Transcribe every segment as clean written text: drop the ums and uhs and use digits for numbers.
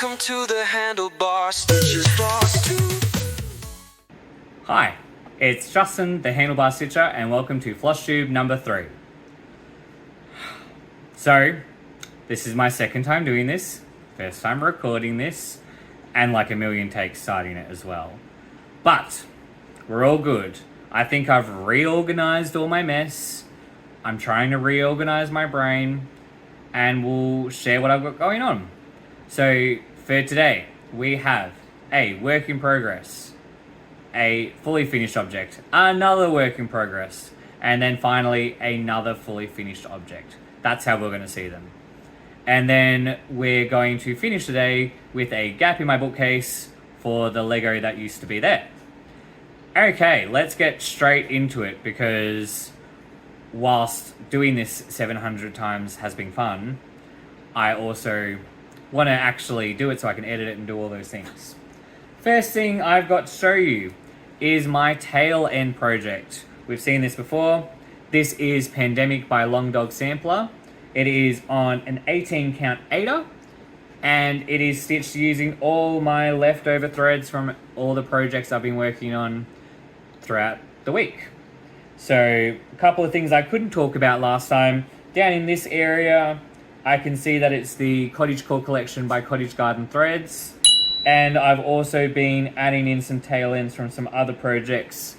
Welcome to the Handlebar Stitches Flosstube. Hi, it's Justin, the Handlebar Stitcher, and welcome to Flosstube number 3. So, this is my second time doing this, first time recording this, and like a million takes starting it as well. But, we're all good. I think I've reorganized all my mess. I'm trying to reorganize my brain, and we'll share what I've got going on. So, for today, we have a work in progress, a fully finished object, another work in progress, and then finally another fully finished object. That's how we're going to see them. And then we're going to finish today with a gap in my bookcase for the Lego that used to be there. Okay, let's get straight into it, because whilst doing this 700 times has been fun, I also want to actually do it so I can edit it and do all those things. First thing I've got to show you is my tail end project. We've seen this before. This is Pandemic by Long Dog Sampler. It is on an 18 count 8er, and it is stitched using all my leftover threads from all the projects I've been working on throughout the week. So a couple of things I couldn't talk about last time. Down in this area, I can see that it's the Cottagecore collection by Cottage Garden Threads. And I've also been adding in some tail ends from some other projects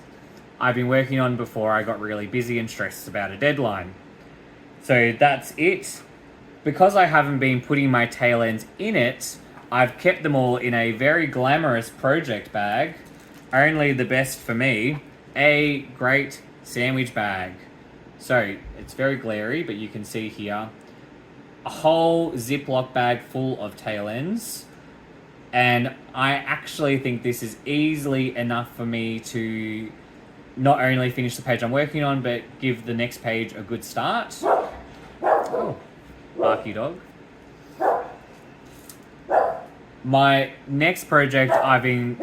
I've been working on before I got really busy and stressed about a deadline. So that's it. Because I haven't been putting my tail ends in it, I've kept them all in a very glamorous project bag. Only the best for me, a great sandwich bag. So it's very glary, but you can see here a whole Ziploc bag full of tail ends. And I actually think this is easily enough for me to not only finish the page I'm working on, but give the next page a good start. Oh, barky dog. My next project I've been...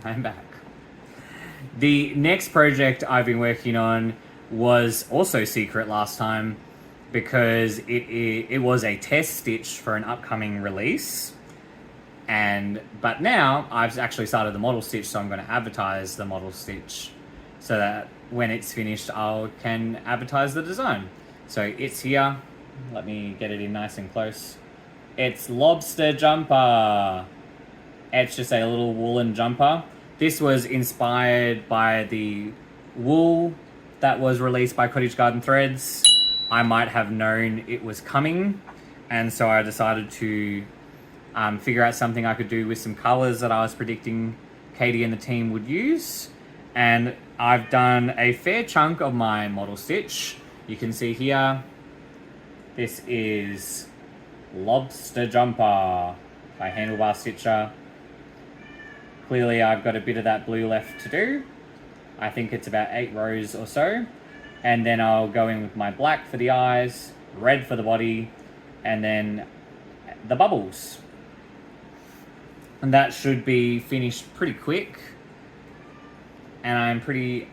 I'm back. The next project I've been working on was also secret last time, because it was a test stitch for an upcoming release. But now I've actually started the model stitch, so I'm going to advertise the model stitch so that when it's finished I can advertise the design. So it's here. Let me get it in nice and close. It's Lobster jumper. It's just a little woolen jumper. This was inspired by the wool that was released by Cottage Garden Threads. I might have known it was coming, and so I decided to figure out something I could do with some colours that I was predicting Katie and the team would use. And I've done a fair chunk of my model stitch. You can see here, this is Lobster Jumper by Handlebar Stitcher. Clearly I've got a bit of that blue left to do. I think it's about 8 rows or so. And then I'll go in with my black for the eyes, red for the body, and then the bubbles. And that should be finished pretty quick. And I'm pretty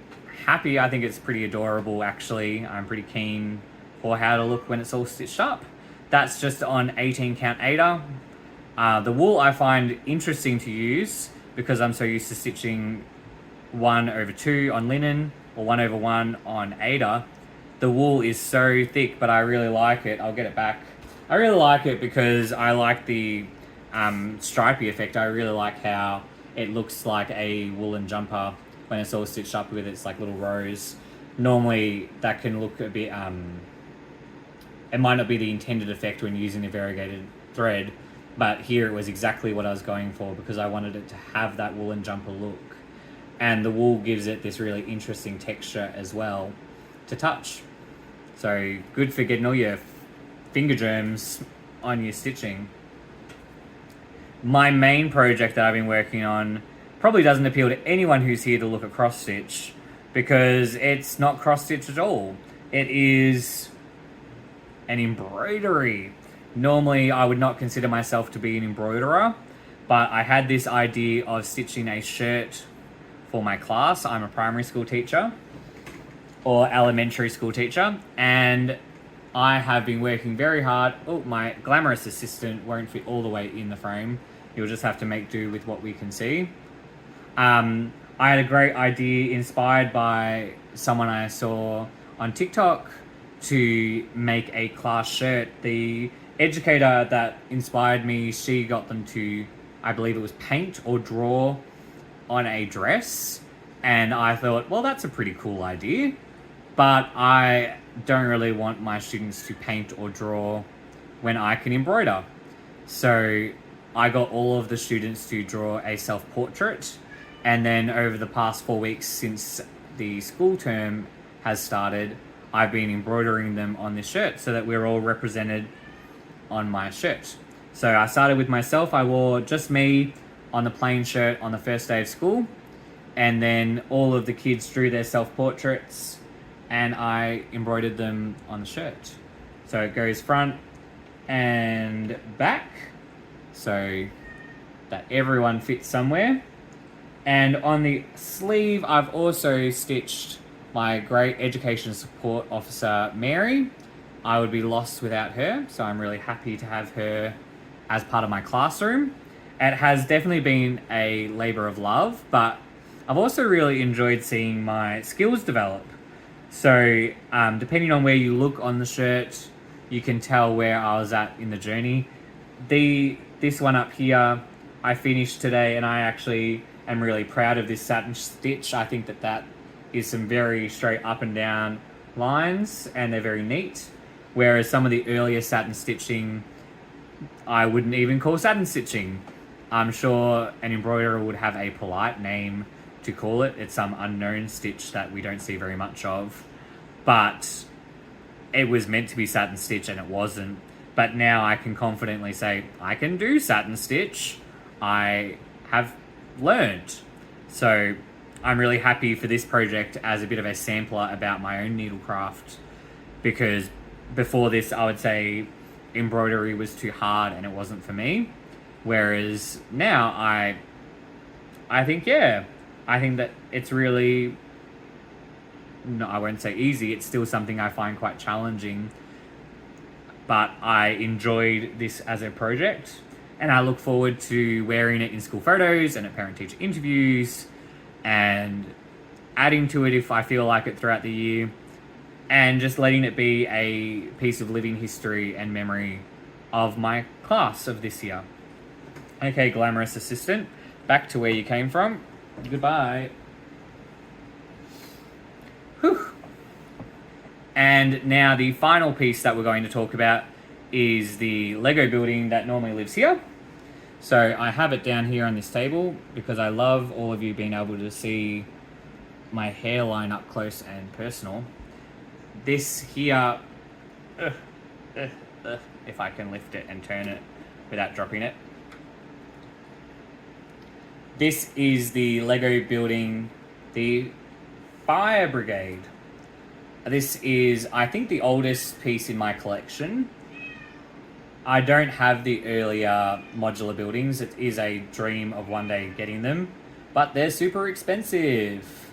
happy. I think it's pretty adorable, actually. I'm pretty keen for how to look when it's all stitched up. That's just on 18 count 8er. The wool I find interesting to use because I'm so used to stitching 1/2 on linen or 1/1 on 8er. The wool is so thick, but I really like it. I'll get it back. I really like it because I like the stripy effect. I really like how it looks like a woolen jumper when it's all stitched up with its like little rows. Normally that can look a bit, it might not be the intended effect when using a variegated thread, but here it was exactly what I was going for because I wanted it to have that woolen jumper look. And the wool gives it this really interesting texture as well to touch. So good for getting all your finger germs on your stitching. my main project that I've been working on probably doesn't appeal to anyone who's here to look at cross stitch, because it's not cross stitch at all. It is an embroidery. Normally, I would not consider myself to be an embroiderer, but I had this idea of stitching a shirt for my class. I'm a primary school teacher or elementary school teacher, and I have been working very hard. Oh, my glamorous assistant won't fit all the way in the frame. You'll just have to make do with what we can see. I had a great idea inspired by someone I saw on TikTok to make a class shirt. The educator that inspired me, she got them to, I believe it was paint or draw on a dress. And I thought, well, that's a pretty cool idea. But I don't really want my students to paint or draw when I can embroider. So I got all of the students to draw a self-portrait, and then over the past 4 weeks since the school term has started, I've been embroidering them on this shirt so that we're all represented on my shirt. So I started with myself. I wore just me on the plain shirt on the first day of school, and then all of the kids drew their self-portraits and I embroidered them on the shirt. So it goes front and back so that everyone fits somewhere. And on the sleeve, I've also stitched my great education support officer, Mary. I would be lost without her, so I'm really happy to have her as part of my classroom. It has definitely been a labor of love, but I've also really enjoyed seeing my skills develop. So depending on where you look on the shirt, you can tell where I was at in the journey. This one up here, I finished today, and I actually am really proud of this satin stitch. I think that is some very straight up and down lines, and they're very neat. Whereas some of the earlier satin stitching, I wouldn't even call satin stitching. I'm sure an embroiderer would have a polite name to call it. It's some unknown stitch that we don't see very much of. But it was meant to be satin stitch and it wasn't. But now I can confidently say, I can do satin stitch. I have learned. So I'm really happy for this project as a bit of a sampler about my own needlecraft, because before this I would say embroidery was too hard and it wasn't for me. Whereas now I think that it's really, no, I won't say easy, it's still something I find quite challenging, but I enjoyed this as a project, and I look forward to wearing it in school photos and at parent-teacher interviews, and adding to it if I feel like it throughout the year, and just letting it be a piece of living history and memory of my class of this year. Okay, glamorous assistant, back to where you came from. Goodbye. Whew. And now the final piece that we're going to talk about is the Lego building that normally lives here. So I have it down here on this table because I love all of you being able to see my hairline up close and personal. This here, if I can lift it and turn it without dropping it. This is the Lego building, the Fire Brigade. This is, I think, the oldest piece in my collection. I don't have the earlier modular buildings. It is a dream of one day getting them, but they're super expensive.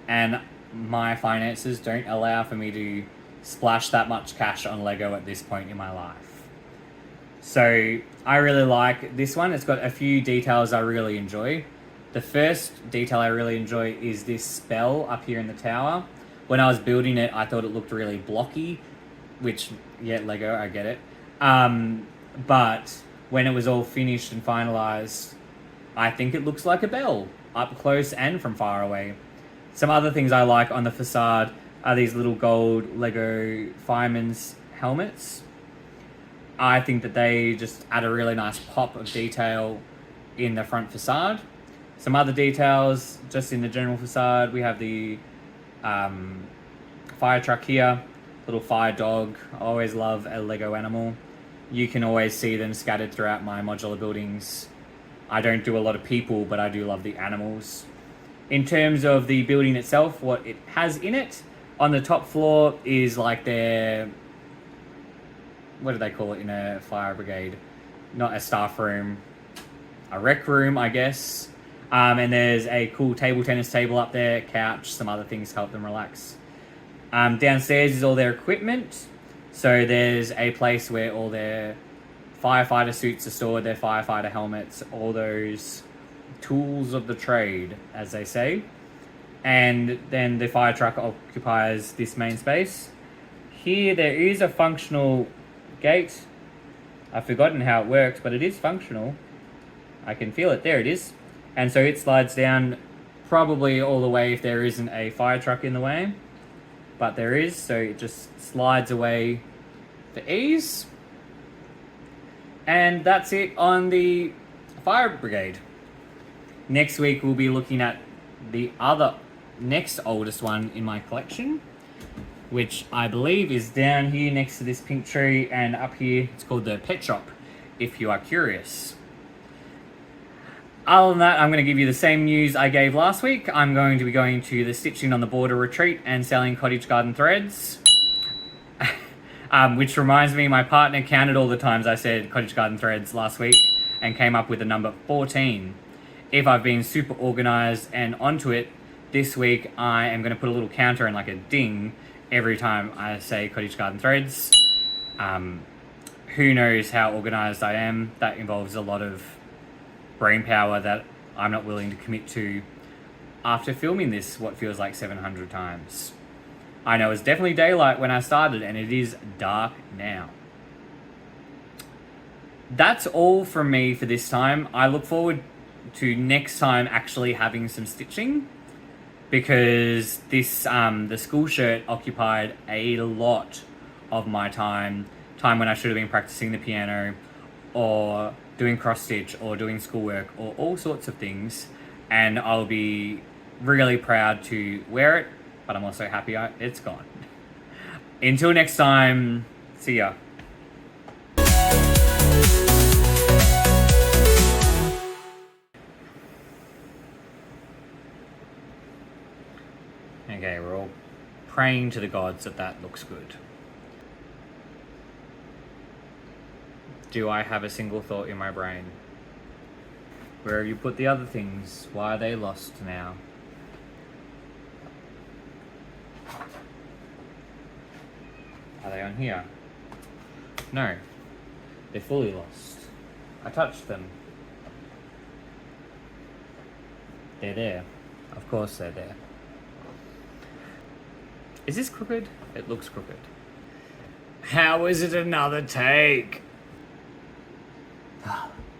And my finances don't allow for me to splash that much cash on Lego at this point in my life. So I really like this one. It's got a few details I really enjoy. The first detail I really enjoy is this spell up here in the tower. When I was building it, I thought it looked really blocky, which, yeah, Lego, I get it. But when it was all finished and finalized, I think it looks like a bell, up close and from far away. Some other things I like on the facade are these little gold Lego fireman's helmets. I think that they just add a really nice pop of detail in the front facade. Some other details just in the general facade, we have the fire truck here, little fire dog. I always love a Lego animal. You can always see them scattered throughout my modular buildings I don't do a lot of people, but I do love the animals. In terms of the building itself, what it has in it, on the top floor is like their, what do they call it in a fire brigade? Not a staff room, a rec room, I guess. And there's a cool table tennis table up there, couch, some other things to help them relax. Downstairs is all their equipment. So there's a place where all their firefighter suits are stored, their firefighter helmets, all those tools of the trade, as they say. And then the fire truck occupies this main space. Here there is a functional gate. I've forgotten how it works, but it is functional. I can feel it. There it is. And so it slides down probably all the way if there isn't a fire truck in the way. But there is, so it just slides away for ease. And that's it on the fire brigade. Next week we'll be looking at the other next oldest one in my collection, which I believe is down here next to this pink tree, and up here it's called the pet shop, if you are curious. Other than that, I'm going to give you the same news I gave last week. I'm going to be going to the Stitching on the Border retreat and selling cottage garden threads. Which reminds me, my partner counted all the times I said cottage garden threads last week and came up with the number 14. If I've been super organized and onto it, this week I am going to put a little counter and like a ding every time I say cottage garden threads. Who knows how organized I am? That involves a lot of brain power that I'm not willing to commit to after filming this what feels like 700 times. I know it's definitely daylight when I started, and it is dark now. That's all from me for this time. I look forward to next time actually having some stitching, because this the school shirt occupied a lot of my time when I should have been practicing the piano or doing cross stitch or doing schoolwork or all sorts of things, and I'll be really proud to wear it, but I'm also happy it's gone. Until next time, see ya. Okay, we're all praying to the gods that looks good. Do I have a single thought in my brain? Where have you put the other things? Why are they lost now? Are they on here? No. They're fully lost. I touched them. They're there. Of course they're there. Is this crooked? It looks crooked. How is it another take?